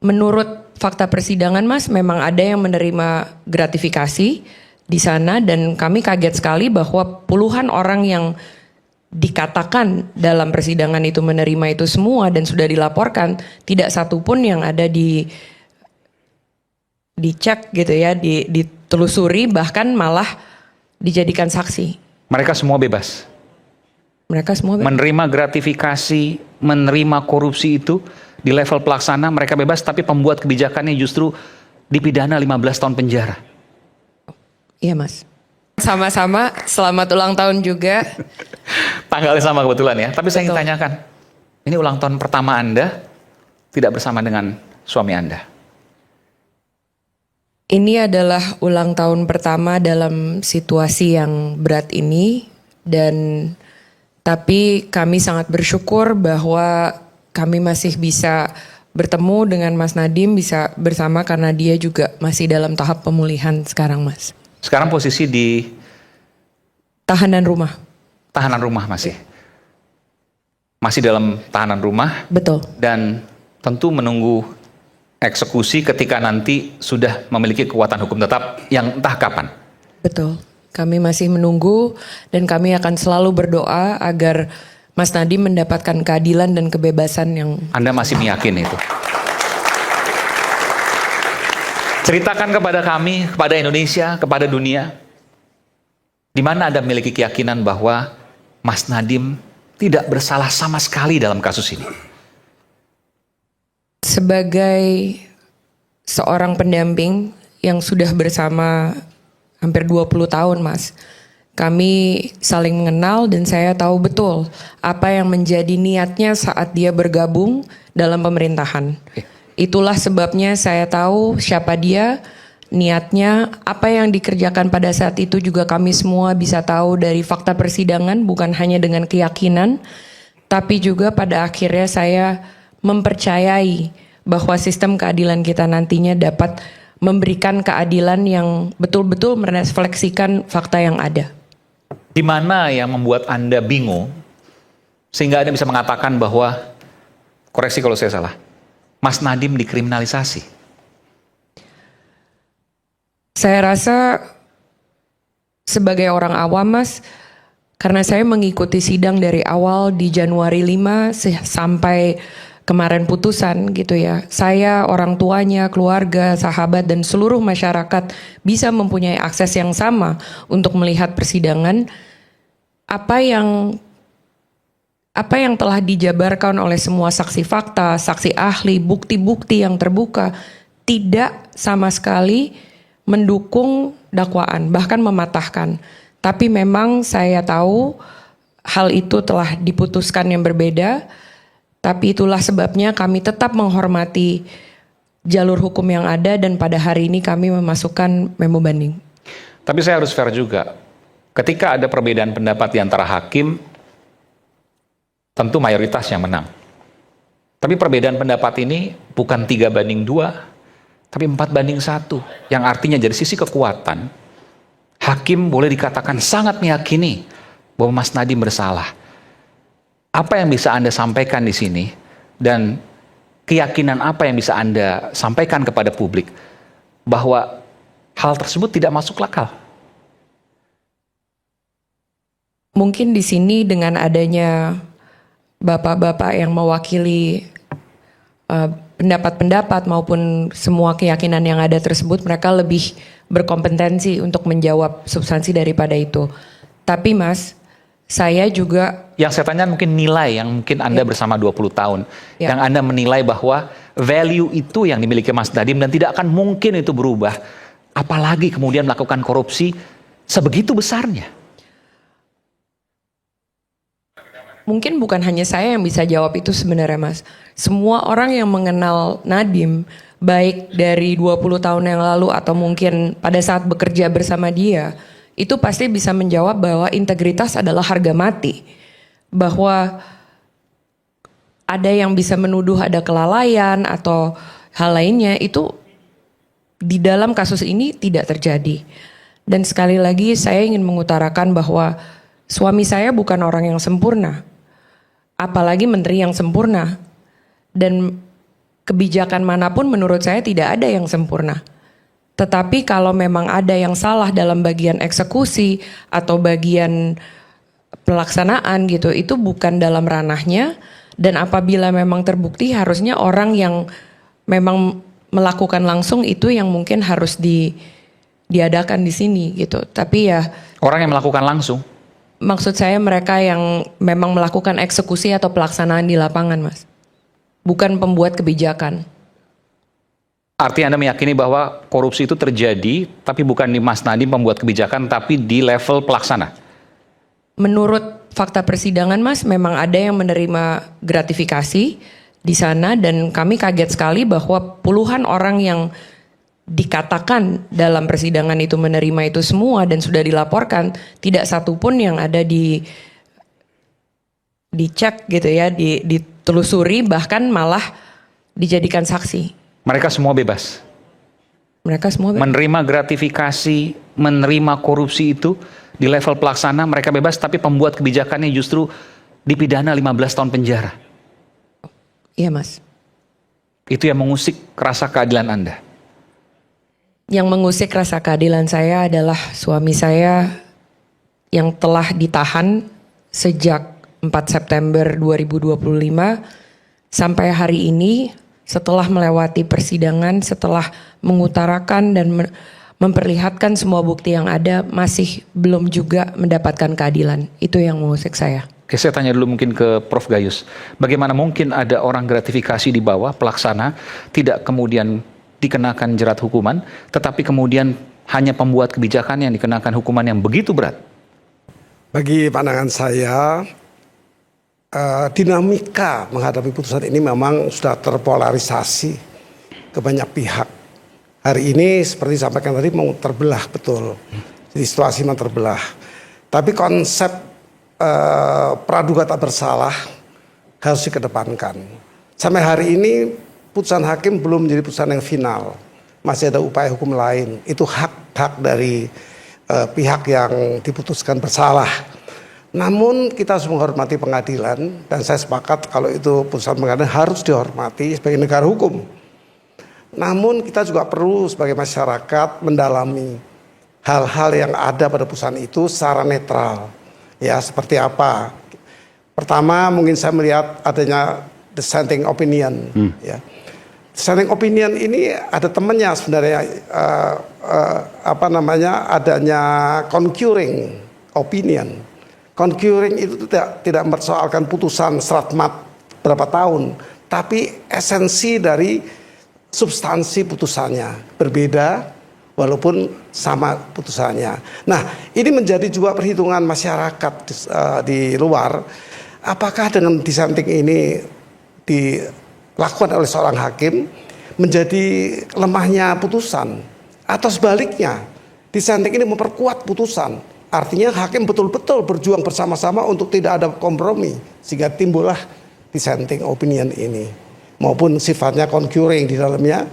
Menurut fakta persidangan Mas, memang ada yang menerima gratifikasi di sana dan kami kaget sekali bahwa puluhan orang yang dikatakan dalam persidangan itu menerima itu semua dan sudah dilaporkan, tidak satupun yang ada dicek gitu ya, ditelusuri, bahkan malah dijadikan saksi. Mereka semua bebas. Mereka semua bebas. Menerima gratifikasi, menerima korupsi itu di level pelaksana mereka bebas, tapi pembuat kebijakannya justru dipidana 15 tahun penjara. Iya Mas. Sama-sama, selamat ulang tahun juga. Tanggalnya sama kebetulan ya. Tapi saya ingin Betul. tanyakan, ini ulang tahun pertama Anda tidak bersama dengan suami Anda? Ini adalah ulang tahun pertama dalam situasi yang berat ini dan tapi kami sangat bersyukur bahwa kami masih bisa bertemu dengan Mas Nadiem, bisa bersama karena dia juga masih dalam tahap pemulihan sekarang Mas. Sekarang posisi di Tahanan rumah. tahanan rumah masih? Masih dalam tahanan rumah Betul. dan tentu menunggu eksekusi ketika nanti sudah memiliki kekuatan hukum tetap yang entah kapan. Betul. Kami masih menunggu dan kami akan selalu berdoa agar Mas Nadiem mendapatkan keadilan dan kebebasan yang... Anda masih meyakini itu? Ceritakan kepada kami, kepada Indonesia, kepada dunia, di mana Anda memiliki keyakinan bahwa Mas Nadiem tidak bersalah sama sekali dalam kasus ini. Sebagai seorang pendamping yang sudah bersama hampir 20 tahun Mas, kami saling mengenal dan saya tahu betul apa yang menjadi niatnya saat dia bergabung dalam pemerintahan. Itulah sebabnya saya tahu siapa dia, niatnya, apa yang dikerjakan pada saat itu juga kami semua bisa tahu dari fakta persidangan, bukan hanya dengan keyakinan, tapi juga pada akhirnya saya mempercayai bahwa sistem keadilan kita nantinya dapat memberikan keadilan yang betul-betul merefleksikan fakta yang ada. Di mana yang membuat Anda bingung, sehingga Anda bisa mengatakan bahwa, koreksi kalau saya salah, Mas Nadiem dikriminalisasi? Saya rasa sebagai orang awam Mas, karena saya mengikuti sidang dari awal di Januari 5 sampai kemarin putusan gitu ya. Saya, orang tuanya, keluarga, sahabat dan seluruh masyarakat bisa mempunyai akses yang sama untuk melihat persidangan. Apa yang telah dijabarkan oleh semua saksi fakta, saksi ahli, bukti-bukti yang terbuka tidak sama sekali mendukung dakwaan, bahkan mematahkan. Tapi memang saya tahu hal itu telah diputuskan yang berbeda, tapi itulah sebabnya kami tetap menghormati jalur hukum yang ada dan pada hari ini kami memasukkan memo banding. Tapi saya harus fair juga. Ketika ada perbedaan pendapat di antara hakim, tentu mayoritas yang menang. Tapi perbedaan pendapat ini bukan 3-2, tapi 4-1, yang artinya dari sisi kekuatan, hakim boleh dikatakan sangat meyakini bahwa Mas Nadiem bersalah. Apa yang bisa Anda sampaikan di sini, dan keyakinan apa yang bisa Anda sampaikan kepada publik, bahwa hal tersebut tidak masuk akal? Mungkin di sini dengan adanya bapak-bapak yang mewakili pendapat-pendapat maupun semua keyakinan yang ada tersebut, mereka lebih berkompetensi untuk menjawab substansi daripada itu. Tapi Mas, saya juga... Yang saya tanya mungkin nilai yang mungkin Anda bersama 20 tahun, yang Anda menilai bahwa value itu yang dimiliki Mas Nadiem dan tidak akan mungkin itu berubah, apalagi kemudian melakukan korupsi sebegitu besarnya. Mungkin bukan hanya saya yang bisa jawab itu sebenarnya Mas. Semua orang yang mengenal Nadiem, baik dari 20 tahun yang lalu atau mungkin pada saat bekerja bersama dia, itu pasti bisa menjawab bahwa integritas adalah harga mati. Bahwa ada yang bisa menuduh ada kelalaian atau hal lainnya, itu di dalam kasus ini tidak terjadi. Dan sekali lagi saya ingin mengutarakan bahwa suami saya bukan orang yang sempurna, apalagi menteri yang sempurna. Dan kebijakan manapun menurut saya tidak ada yang sempurna. Tetapi kalau memang ada yang salah dalam bagian eksekusi atau bagian pelaksanaan gitu, itu bukan dalam ranahnya. Dan apabila memang terbukti, harusnya orang yang memang melakukan langsung itu yang mungkin harus diadakan di sini gitu. Tapi ya Orang yang melakukan langsung. maksud saya mereka yang memang melakukan eksekusi atau pelaksanaan di lapangan, Mas. Bukan pembuat kebijakan. Artinya Anda meyakini bahwa korupsi itu terjadi, tapi bukan di Mas Nadiem pembuat kebijakan, tapi di level pelaksana. Menurut fakta persidangan, Mas, memang ada yang menerima gratifikasi di sana dan kami kaget sekali bahwa puluhan orang yang dikatakan dalam persidangan itu menerima itu semua dan sudah dilaporkan, tidak satupun yang ada dicek gitu ya, ditelusuri, bahkan malah dijadikan saksi. Mereka semua bebas. Mereka semua Menerima gratifikasi, menerima korupsi itu di level pelaksana mereka bebas, tapi pembuat kebijakannya justru dipidana 15 tahun penjara. Iya, Mas. Itu yang mengusik rasa keadilan Anda. Yang mengusik rasa keadilan saya adalah suami saya yang telah ditahan sejak 4 September 2025 sampai hari ini. Setelah melewati persidangan, setelah mengutarakan dan memperlihatkan semua bukti yang ada, masih belum juga mendapatkan keadilan. Itu yang mengusik saya. Oke, saya tanya dulu mungkin ke Prof. Gayus. Bagaimana mungkin ada orang gratifikasi di bawah pelaksana tidak kemudian dikenakan jerat hukuman, tetapi kemudian hanya pembuat kebijakan yang dikenakan hukuman yang begitu berat? Bagi pandangan saya, dinamika menghadapi putusan ini memang sudah terpolarisasi ke banyak pihak. Hari ini seperti disampaikan tadi mau terbelah betul. Jadi situasi memang terbelah. Tapi konsep praduga tak bersalah harus dikedepankan. Sampai hari ini putusan hakim belum menjadi putusan yang final. Masih ada upaya hukum lain. Itu hak dari pihak yang diputuskan bersalah. Namun kita harus menghormati pengadilan dan saya sepakat kalau itu putusan pengadilan harus dihormati sebagai negara hukum. Namun kita juga perlu sebagai masyarakat mendalami hal-hal yang ada pada putusan itu secara netral. Ya, seperti apa? Pertama mungkin saya melihat adanya dissenting opinion. Ya. Dissenting opinion ini ada temannya sebenarnya adanya concurring opinion. Concurring itu tidak mempersoalkan putusan serat mat berapa tahun, tapi esensi dari substansi putusannya berbeda walaupun sama putusannya. Nah, ini menjadi juga perhitungan masyarakat di luar. Apakah dengan dissenting ini dilakukan oleh seorang hakim menjadi lemahnya putusan, atau sebaliknya dissenting ini memperkuat putusan? Artinya hakim betul-betul berjuang bersama-sama untuk tidak ada kompromi sehingga timbullah dissenting opinion ini maupun sifatnya concurring di dalamnya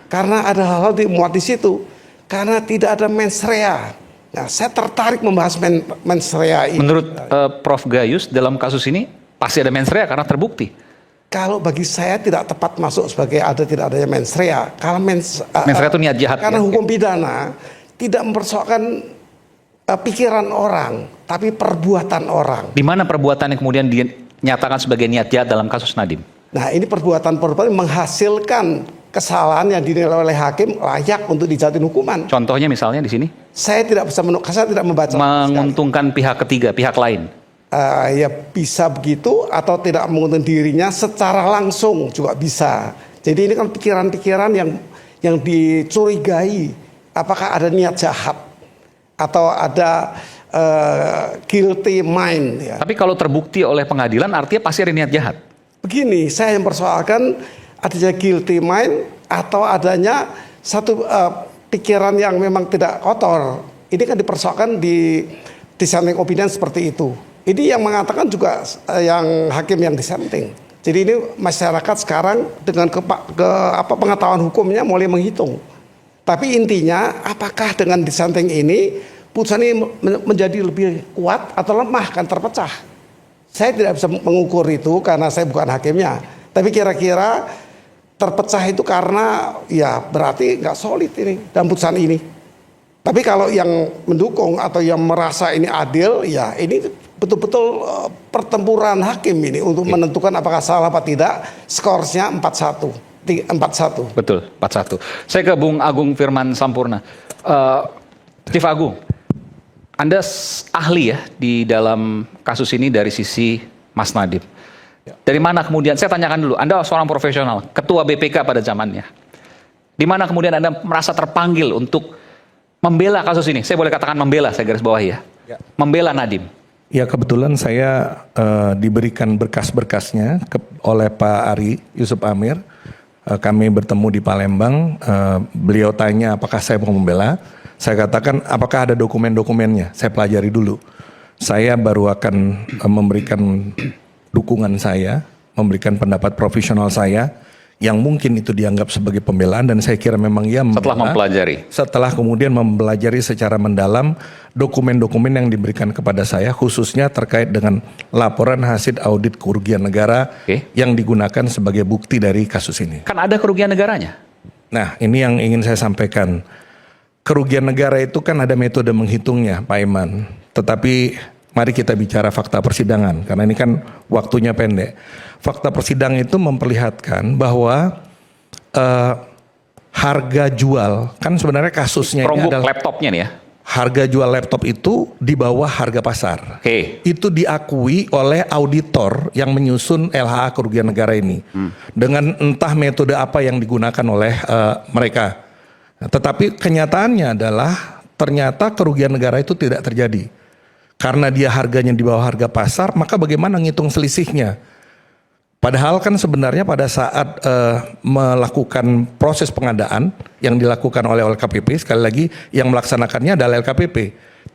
karena ada hal-hal dimuat di situ karena tidak ada mens rea. Nah, saya tertarik membahas mens rea ini. Menurut Prof. Gayus dalam kasus ini pasti ada mens rea karena terbukti. Kalau bagi saya tidak tepat masuk sebagai ada tidak adanya mens rea. Kalau mens rea itu niat jahat. Karena ya? Hukum pidana tidak mempersoalkan pikiran orang, tapi perbuatan orang. Di mana perbuatan yang kemudian dinyatakan sebagai niat jahat dalam kasus Nadiem? Nah, ini perbuatan menghasilkan kesalahan yang dinilai oleh hakim layak untuk dijatuhin hukuman. Contohnya misalnya di sini? Saya tidak bisa saya tidak membaca. Menguntungkan pihak ketiga, pihak lain. Ya bisa begitu atau tidak menguntungkan dirinya secara langsung juga bisa. Jadi ini kan pikiran-pikiran yang dicurigai apakah ada niat jahat atau ada guilty mind. Ya. Tapi kalau terbukti oleh pengadilan artinya pasti ada niat jahat. Begini, saya yang persoalkan adanya guilty mind atau adanya satu pikiran yang memang tidak kotor. Ini kan dipersoalkan di dissenting opinion seperti itu. Ini yang mengatakan juga yang hakim yang dissenting. Jadi ini masyarakat sekarang dengan pengetahuan hukumnya mulai menghitung. Tapi intinya apakah dengan dissenting ini putusan ini menjadi lebih kuat atau lemah, kan terpecah. Saya tidak bisa mengukur itu karena saya bukan hakimnya. Tapi kira-kira terpecah itu karena ya berarti nggak solid ini dalam putusan ini. Tapi kalau yang mendukung atau yang merasa ini adil, ya ini betul-betul pertempuran hakim ini untuk menentukan apakah salah apa tidak. Skorsnya 4-1. 4-1. Betul, 4-1. Saya ke Bung Agung Firman Sampurna. Chief Agung, Anda ahli ya di dalam kasus ini dari sisi Mas Nadiem. Dari mana kemudian, saya tanyakan dulu, Anda seorang profesional, ketua BPK pada zamannya. Di mana kemudian Anda merasa terpanggil untuk membela kasus ini? Saya boleh katakan membela, saya garis bawahi ya. Membela Nadiem. Ya kebetulan saya diberikan berkas-berkasnya oleh Pak Ari Yusuf Amir. Kami bertemu di Palembang, beliau tanya apakah saya mau membela. Saya katakan apakah ada dokumen-dokumennya, saya pelajari dulu. Saya baru akan memberikan dukungan saya, memberikan pendapat profesional saya, yang mungkin itu dianggap sebagai pembelaan dan saya kira memang ia membela. Setelah mempelajari? Setelah kemudian mempelajari secara mendalam dokumen-dokumen yang diberikan kepada saya, khususnya terkait dengan laporan hasil audit kerugian negara yang digunakan sebagai bukti dari kasus ini. Kan ada kerugian negaranya? Nah ini yang ingin saya sampaikan. Kerugian negara itu kan ada metode menghitungnya Pak Iman. Tetapi mari kita bicara fakta persidangan, karena ini kan waktunya pendek. Fakta persidangan itu memperlihatkan bahwa harga jual, kan sebenarnya kasusnya ini adalah laptopnya nih ya. Harga jual laptop itu di bawah harga pasar. Itu diakui oleh auditor yang menyusun LHA kerugian negara ini. Dengan entah metode apa yang digunakan oleh mereka. Tetapi kenyataannya adalah ternyata kerugian negara itu tidak terjadi. Karena dia harganya di bawah harga pasar, maka bagaimana ngitung selisihnya? Padahal kan sebenarnya pada saat melakukan proses pengadaan yang dilakukan oleh LKPP, sekali lagi yang melaksanakannya adalah LKPP.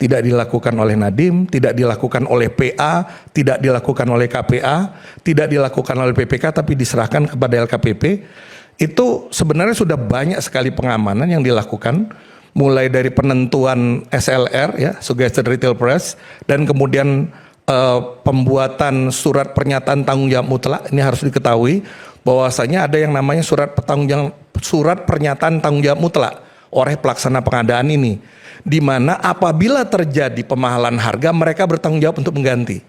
Tidak dilakukan oleh Nadiem, tidak dilakukan oleh PA, tidak dilakukan oleh KPA, tidak dilakukan oleh PPK, tapi diserahkan kepada LKPP. Itu sebenarnya sudah banyak sekali pengamanan yang dilakukan, mulai dari penentuan SLR ya, Suggested Retail Price, dan kemudian pembuatan surat pernyataan tanggung jawab mutlak. Ini harus diketahui bahwasanya ada yang namanya surat pernyataan tanggung jawab mutlak oleh pelaksana pengadaan ini, di mana apabila terjadi pemahalan harga mereka bertanggung jawab untuk mengganti.